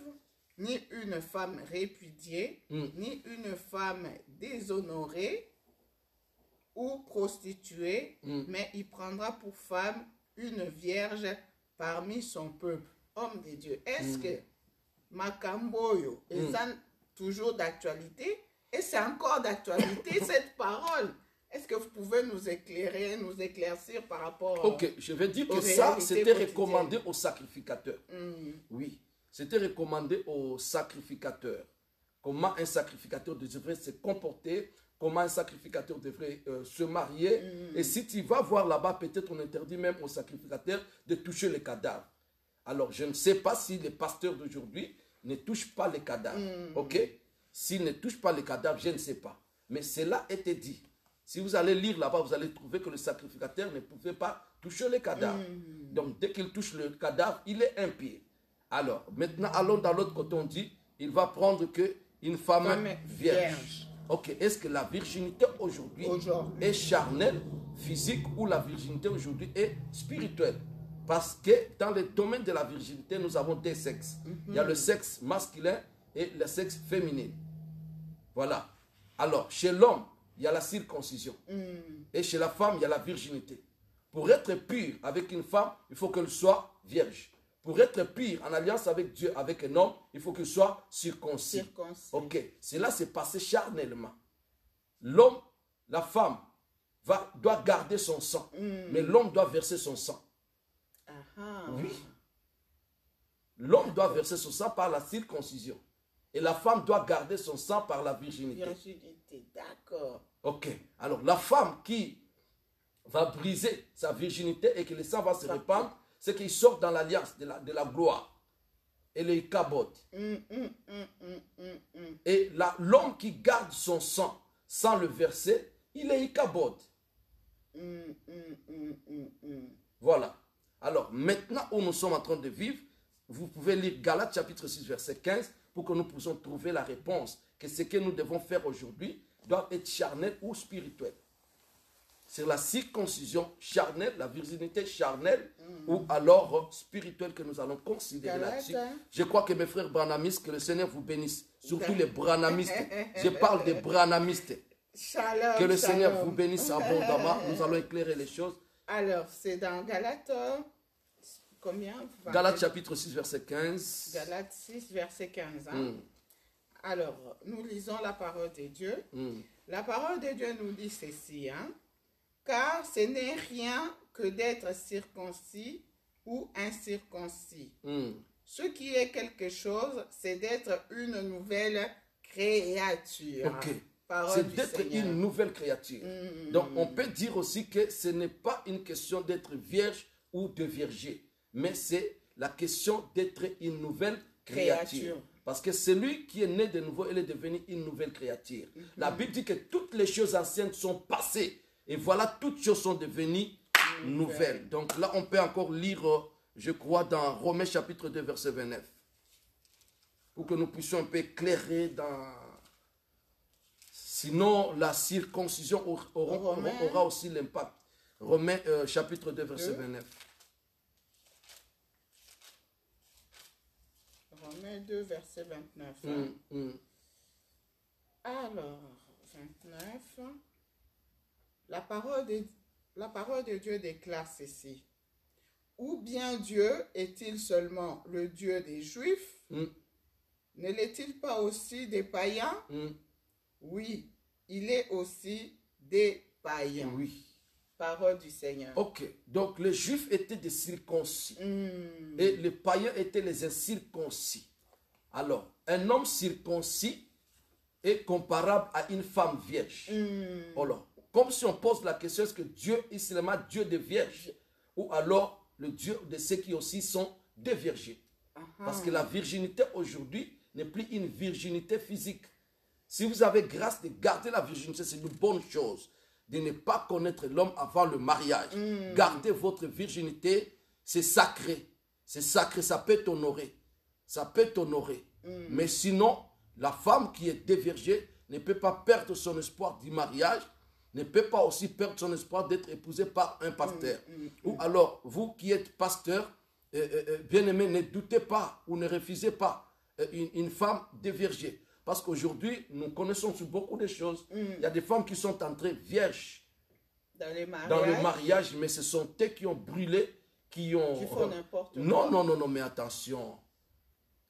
ni une femme répudiée, ni une femme déshonorée ou prostituée, mais il prendra pour femme une vierge parmi son peuple. » Homme de Dieu, est-ce que Makamboyo est toujours d'actualité? Et c'est encore d'actualité cette parole? Est-ce que vous pouvez nous éclairer, nous éclaircir par rapport Ok, je vais dire que ça, c'était recommandé aux sacrificateurs. Oui. C'était recommandé aux sacrificateurs. Comment un sacrificateur devrait se comporter, comment un sacrificateur devrait se marier. Et si tu vas voir là-bas, peut-être on interdit même aux sacrificateurs de toucher les cadavres. Alors, je ne sais pas si les pasteurs d'aujourd'hui ne touchent pas les cadavres. Ok? S'ils ne touchent pas les cadavres, je ne sais pas. Mais cela était dit. Si vous allez lire là-bas, vous allez trouver que le sacrificateur ne pouvait pas toucher les cadavres. Donc, dès qu'il touche le cadavre, il est impie. Alors, maintenant, allons dans l'autre côté, on dit, il va prendre une femme vierge. Ok, est-ce que la virginité aujourd'hui est charnelle, physique, ou la virginité aujourd'hui est spirituelle? Parce que dans le domaine de la virginité, nous avons deux sexes. Il y a le sexe masculin et le sexe féminin. Voilà. Alors, chez l'homme, il y a la circoncision. Et chez la femme, il y a la virginité. Pour être pur avec une femme, il faut qu'elle soit vierge. Pour être pur en alliance avec Dieu, avec un homme, il faut qu'il soit circoncis. Ok, cela s'est passé charnellement. L'homme, la femme, doit garder son sang, mais l'homme doit verser son sang. Oui. L'homme doit verser son sang par la circoncision. Et la femme doit garder son sang par la virginité. Virginité, d'accord. Ok, alors la femme qui va briser sa virginité et que le sang va se répandre, c'est qu'il sort dans l'alliance de la gloire. Et le cabote. Et l'homme qui garde son sang sans le verser, il est cabote. Voilà. Alors, maintenant où nous sommes en train de vivre, vous pouvez lire Galates chapitre 6, verset 15, pour que nous puissions trouver la réponse, que ce que nous devons faire aujourd'hui doit être charnel ou spirituel. C'est la circoncision charnelle, la virginité charnelle, ou alors spirituelle que nous allons considérer là-dessus. Je crois que mes frères branhamistes, que le Seigneur vous bénisse, surtout les branhamistes. Je parle des branhamistes. Shalom, que le Seigneur vous bénisse abondamment. Nous allons éclairer les choses. Alors, c'est dans Galates, combien? Galates chapitre 6, verset 15. Galates 6, verset 15. Hein? Alors, nous lisons la parole de Dieu. La parole de Dieu nous dit ceci, hein? Car ce n'est rien que d'être circoncis ou incirconcis. Ce qui est quelque chose, c'est d'être une nouvelle créature. Ok. C'est d'être une nouvelle créature. Donc, on peut dire aussi que ce n'est pas une question d'être vierge ou de vierger, mais c'est la question d'être une nouvelle créature. Parce que celui qui est né de nouveau, il est devenu une nouvelle créature. La Bible dit que toutes les choses anciennes sont passées. Et voilà, toutes choses sont devenues nouvelle. Donc là, on peut encore lire, je crois, dans Romains chapitre 2, verset 29. Pour que nous puissions un peu éclairer dans... Sinon, la circoncision aura aussi l'impact. Romains chapitre 2, verset 29. Romains 2, verset 29. Alors, 29. La parole de Dieu déclare ceci. Ou bien Dieu est-il seulement le Dieu des Juifs? Ne l'est-il pas aussi des païens? Oui, il est aussi des païens. Oui. Parole du Seigneur. Ok, donc les Juifs étaient des circoncis et les païens étaient les incirconcis. Alors, un homme circoncis est comparable à une femme vierge. Alors, comme si on pose la question, est-ce que Dieu est seulement Dieu des vierges ou alors le Dieu de ceux qui aussi sont des virgins? Parce que la virginité aujourd'hui n'est plus une virginité physique. Si vous avez grâce de garder la virginité, c'est une bonne chose. De ne pas connaître l'homme avant le mariage. Gardez votre virginité, c'est sacré. C'est sacré, ça peut t'honorer. Ça peut t'honorer. Mais sinon, la femme qui est déviergée ne peut pas perdre son espoir du mariage, ne peut pas aussi perdre son espoir d'être épousée par un pasteur. Ou alors, vous qui êtes pasteur, bien-aimé, ne doutez pas ou ne refusez pas une femme déviergée. Parce qu'aujourd'hui, nous connaissons sur beaucoup de choses. Il y a des femmes qui sont entrées vierges dans le mariage, mais ce sont eux qui ont brûlé, qui font n'importe quoi. Non, mais attention.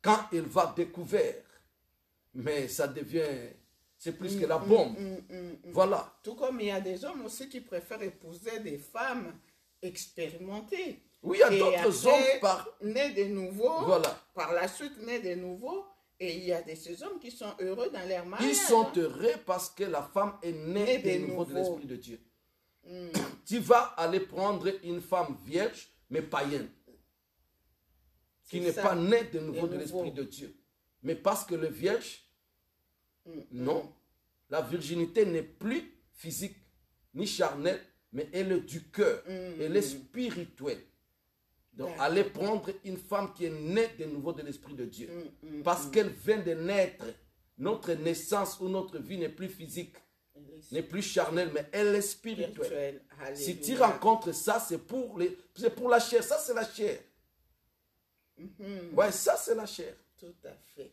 Quand il va découvert, mais ça devient, c'est plus que la bombe. Voilà. Tout comme il y a des hommes aussi qui préfèrent épouser des femmes expérimentées. Oui, il y a d'autres hommes nés de nouveau, voilà. Par la suite nés de nouveau. Et il y a ces hommes qui sont heureux dans leur mariage. Ils sont heureux parce que la femme est née de nouveau de l'Esprit de Dieu. Tu vas aller prendre une femme vierge, mais païenne, qui n'est pas née de nouveau de l'Esprit de Dieu. Mais parce que le vierge, non, la virginité n'est plus physique, ni charnelle, mais elle est du cœur, elle est spirituelle. Donc, allez prendre une femme qui est née de nouveau de l'Esprit de Dieu. Parce qu'elle vient de naître. Notre naissance ou notre vie n'est plus physique, n'est plus charnelle, mais elle est spirituelle. Si tu rencontres ça, c'est pour la chair. Ça, c'est la chair. Ouais, ça, c'est la chair. Tout à fait.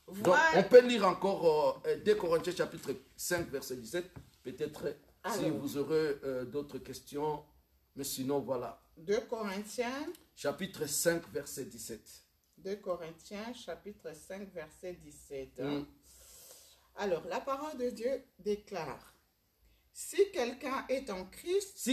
Donc, on peut lire encore 2 Corinthiens chapitre 5, verset 17. Peut-être si vous aurez d'autres questions. Mais sinon, voilà. 2 Corinthiens. Chapitre 5, verset 17. 2 Corinthiens, chapitre 5, verset 17. Alors, la parole de Dieu déclare, si quelqu'un est en Christ,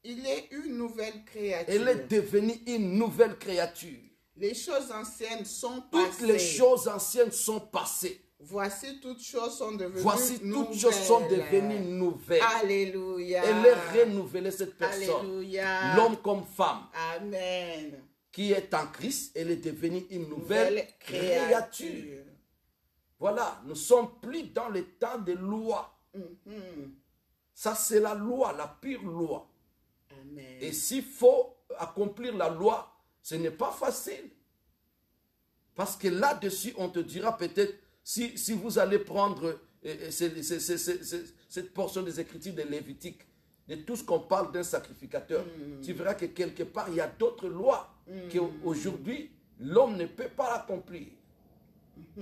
il est une nouvelle créature. Elle est devenue une nouvelle créature. Les choses anciennes sont passées. Toutes les choses anciennes sont passées. Voici toutes choses sont devenues nouvelles. Alléluia. Elle est renouvelée, cette personne. Alléluia. L'homme comme femme. Amen. Qui est en Christ, elle est devenue une nouvelle créature. Voilà, nous ne sommes plus dans le temps de loi. Ça, c'est la loi, la pure loi. Amen. Et s'il faut accomplir la loi, ce n'est pas facile. Parce que là-dessus, on te dira peut-être, si vous allez prendre cette portion des Écritures de Lévitique, de tout ce qu'on parle d'un sacrificateur, tu verras que quelque part, il y a d'autres lois qu'aujourd'hui, l'homme ne peut pas accomplir.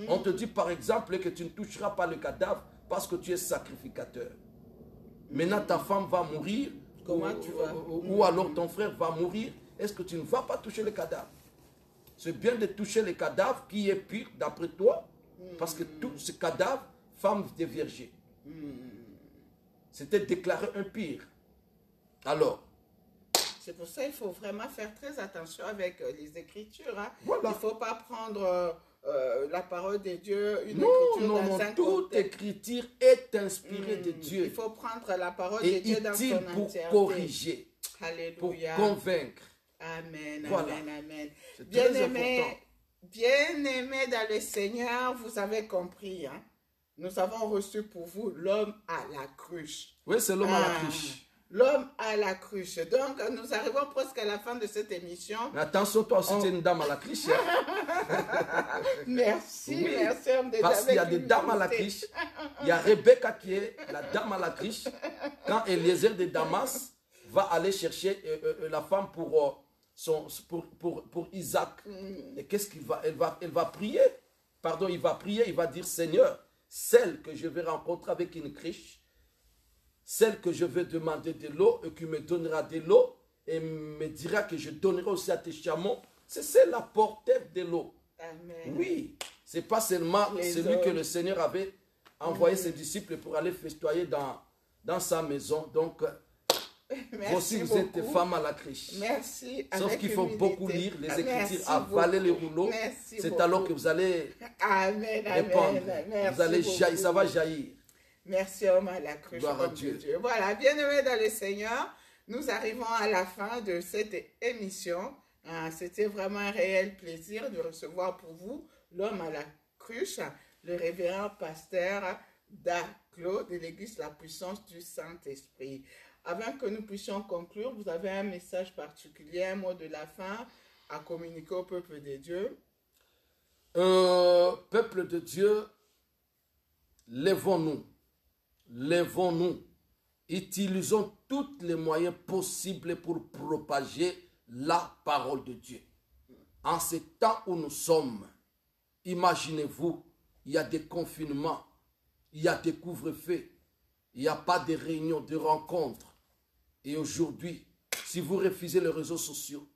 On te dit par exemple que tu ne toucheras pas le cadavre parce que tu es sacrificateur. Maintenant, ta femme va mourir, ou alors ton frère va mourir. Est-ce que tu ne vas pas toucher le cadavre? C'est bien de toucher le cadavre qui est pur d'après toi, parce que tout ce cadavre, femme déviergée. C'était déclaré impur. Alors, c'est pour ça qu'il faut vraiment faire très attention avec les Écritures. Hein. Voilà. Il ne faut pas prendre la parole de Dieu, toute écriture est inspirée de Dieu. Il faut prendre la parole et de Dieu dans son utile pour entièreté. corriger, Alléluia. pour convaincre. Amen, Voilà. amen. Bien-aimé dans le Seigneur, vous avez compris. Hein? nous avons reçu pour vous l'homme à la cruche. Oui, c'est l'homme à la cruche. L'homme à la cruche. Donc, nous arrivons presque à la fin de cette émission. Mais attention, toi aussi, tu es une dame à la cruche. Merci, oui, merci, homme de Dieu. parce qu'il y a des dames à la cruche. Il y a Rebecca qui est la dame à la cruche. Quand Eliezer de Damas va aller chercher la femme pour Isaac. Et qu'est-ce qu'il va? Elle va prier. Pardon, il va prier, il va dire, Seigneur, celle que je vais rencontrer avec une cruche, celle que je vais demander de l'eau et qui me donnera de l'eau et me dira que je donnerai aussi à tes chameaux, c'est la porteur de l'eau. Amen. Oui, c'est pas seulement celui que le Seigneur avait envoyé ses disciples pour aller festoyer dans sa maison. Donc, voici vous êtes femme à la cruche. Merci. Sauf qu'il faut beaucoup lire les Écritures, avaler les rouleaux. C'est alors que vous allez répondre. Vous allez jaillir, ça va jaillir. Merci, homme à la cruche. Gloire à Dieu. Voilà, bien-aimés dans le Seigneur, nous arrivons à la fin de cette émission. C'était vraiment un réel plaisir de recevoir pour vous l'homme à la cruche, le révérend pasteur Daclos de l'Église La Puissance du Saint-Esprit. Avant que nous puissions conclure, vous avez un message particulier, un mot de la fin à communiquer au peuple de Dieu. Peuple de Dieu, lèvons-nous. Lèvons-nous, utilisons tous les moyens possibles pour propager la parole de Dieu. En ce temps où nous sommes, imaginez-vous, il y a des confinements, il y a des couvre-feux, il n'y a pas de réunions, de rencontres. Et aujourd'hui, si vous refusez les réseaux sociaux,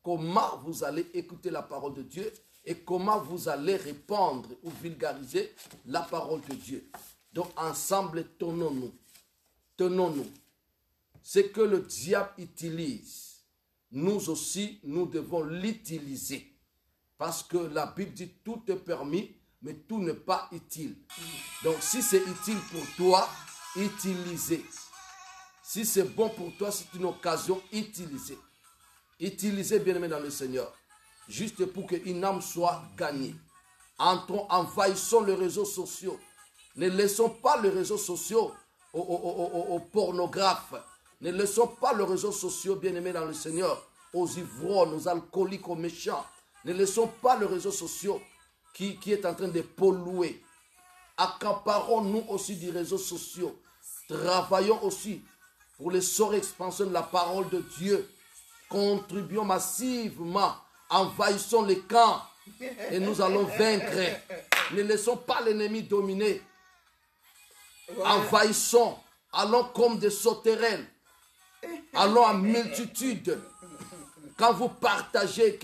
comment vous allez écouter la parole de Dieu et comment vous allez répandre ou vulgariser la parole de Dieu? Donc ensemble, tenons-nous. Tenons-nous. Ce que le diable utilise, nous aussi, nous devons l'utiliser. Parce que la Bible dit tout est permis, mais tout n'est pas utile. Donc si c'est utile pour toi, utilisez. Si c'est bon pour toi, c'est une occasion, utilisez. Utilisez, bien-aimés dans le Seigneur. Juste pour qu'une âme soit gagnée. Entrons, envahissons les réseaux sociaux. Ne laissons pas les réseaux sociaux aux pornographes. Ne laissons pas les réseaux sociaux, bien-aimés dans le Seigneur, aux ivrognes, aux alcooliques, aux méchants. Ne laissons pas les réseaux sociaux qui est en train de polluer. Accaparons-nous aussi des réseaux sociaux. Travaillons aussi pour l'essor et l'expansion de la parole de Dieu. Contribuons massivement. Envahissons les camps et nous allons vaincre. Ne laissons pas l'ennemi dominer. Voilà. Envahissons, allons comme des sauterelles, allons en multitude. Quand vous partagez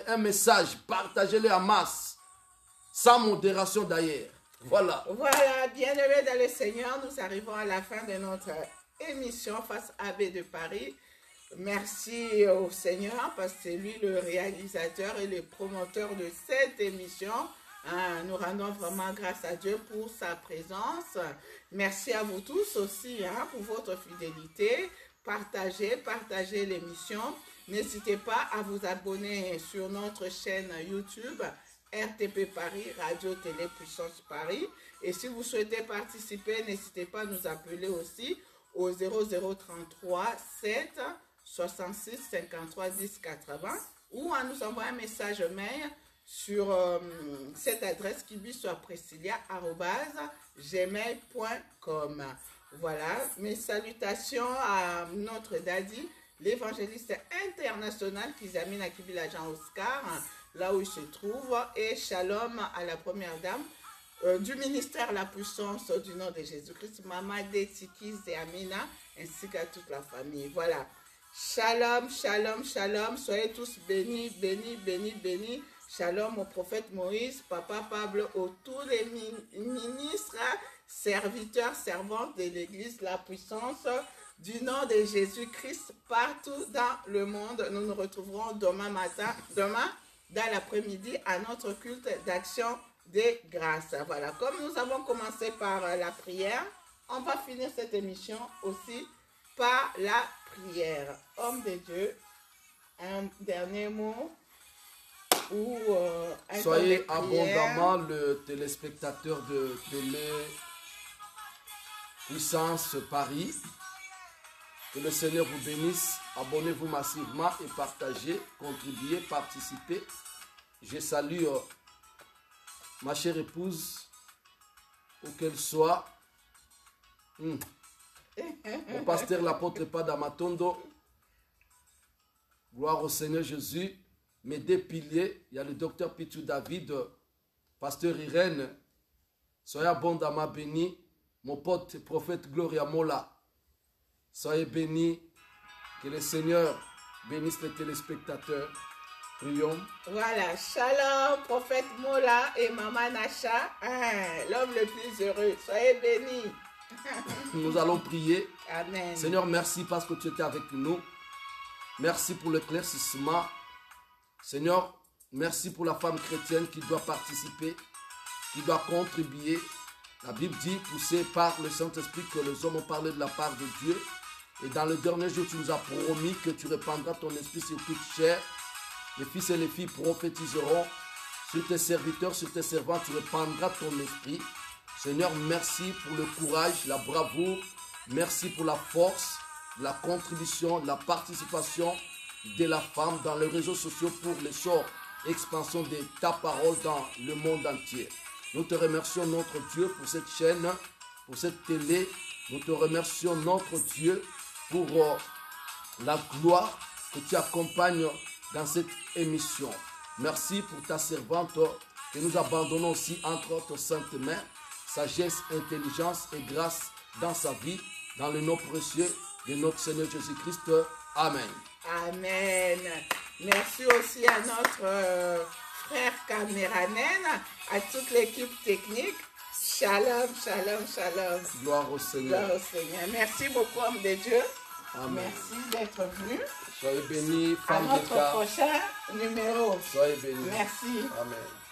un message, partagez-le en masse, sans modération d'ailleurs. Voilà. Voilà, bien-aimés dans le Seigneur, nous arrivons à la fin de notre émission Face AB de Paris. Merci au Seigneur parce que c'est lui le réalisateur et le promoteur de cette émission. Nous rendons vraiment grâce à Dieu pour sa présence. Merci à vous tous aussi pour votre fidélité. Partagez l'émission. N'hésitez pas à vous abonner sur notre chaîne YouTube RTP Paris, Radio Télé Puissance Paris. Et si vous souhaitez participer, n'hésitez pas à nous appeler aussi au 0033 7 66 53 10 80 ou à nous envoyer un message mail sur cette adresse qui vit sur priscilla@gmail.com. Voilà, mes salutations à notre daddy, l'évangéliste international Kizamine Akibila Jean Oscar, là où il se trouve, et shalom à la première dame du ministère La Puissance du nom de Jésus-Christ, Maman Detiki et Amina, ainsi qu'à toute la famille. Voilà. Shalom, shalom, shalom. Soyez tous bénis, bénis, bénis, bénis. Shalom au prophète Moïse, Papa Pablo, tous les ministres, serviteurs, servantes de l'Église La Puissance du nom de Jésus-Christ partout dans le monde. Nous nous retrouverons demain dans l'après-midi à notre culte d'action des grâces. Voilà, comme nous avons commencé par la prière, on va finir cette émission aussi par la prière. Homme de Dieu, un dernier mot ou Soyez abondamment le téléspectateur de Télé Puissance Paris. Que le Seigneur vous bénisse. Abonnez-vous massivement et partagez, contribuez, participez. Je salue ma chère épouse, où qu'elle soit. Mon pasteur l'apôtre Padamatondo. Gloire au Seigneur Jésus. Mes deux piliers, il y a le docteur Pitou David, pasteur Irène. Soyez abondamment bénis. Mon pote prophète Gloria Mola. Soyez bénis. Que le Seigneur bénisse les téléspectateurs. Prions. Voilà, shalom, prophète Mola et maman Nacha, l'homme le plus heureux. Soyez bénis. Nous allons prier. Amen. Seigneur, merci parce que tu étais avec nous. Merci pour l'éclaircissement. Seigneur, merci pour la femme chrétienne qui doit participer, qui doit contribuer. La Bible dit, poussée par le Saint-Esprit, que les hommes ont parlé de la part de Dieu. Et dans le dernier jour, tu nous as promis que tu répandras ton esprit sur toute chair. Les fils et les filles prophétiseront sur tes serviteurs, sur tes servants. Tu répandras ton esprit. Seigneur, merci pour le courage, la bravoure. Merci pour la force, la contribution, la participation de la femme dans les réseaux sociaux pour l'essor et expansion de ta parole dans le monde entier. Nous te remercions, notre Dieu, pour cette chaîne, pour cette télé. Nous te remercions, notre Dieu, pour la gloire que tu accompagnes dans cette émission. Merci pour ta servante que nous abandonnons aussi entre tes saintes mains. Sagesse, intelligence et grâce dans sa vie, dans le nom précieux de notre Seigneur Jésus-Christ. Amen. Amen. Merci aussi à notre frère caméraman, à toute l'équipe technique. Shalom, shalom, shalom. Gloire au Seigneur. Gloire au Seigneur. Merci beaucoup, homme de Dieu. Amen. Merci d'être venu. Soyez bénis, À femme notre d'État. prochain numéro. Soyez bénis. Merci. Amen.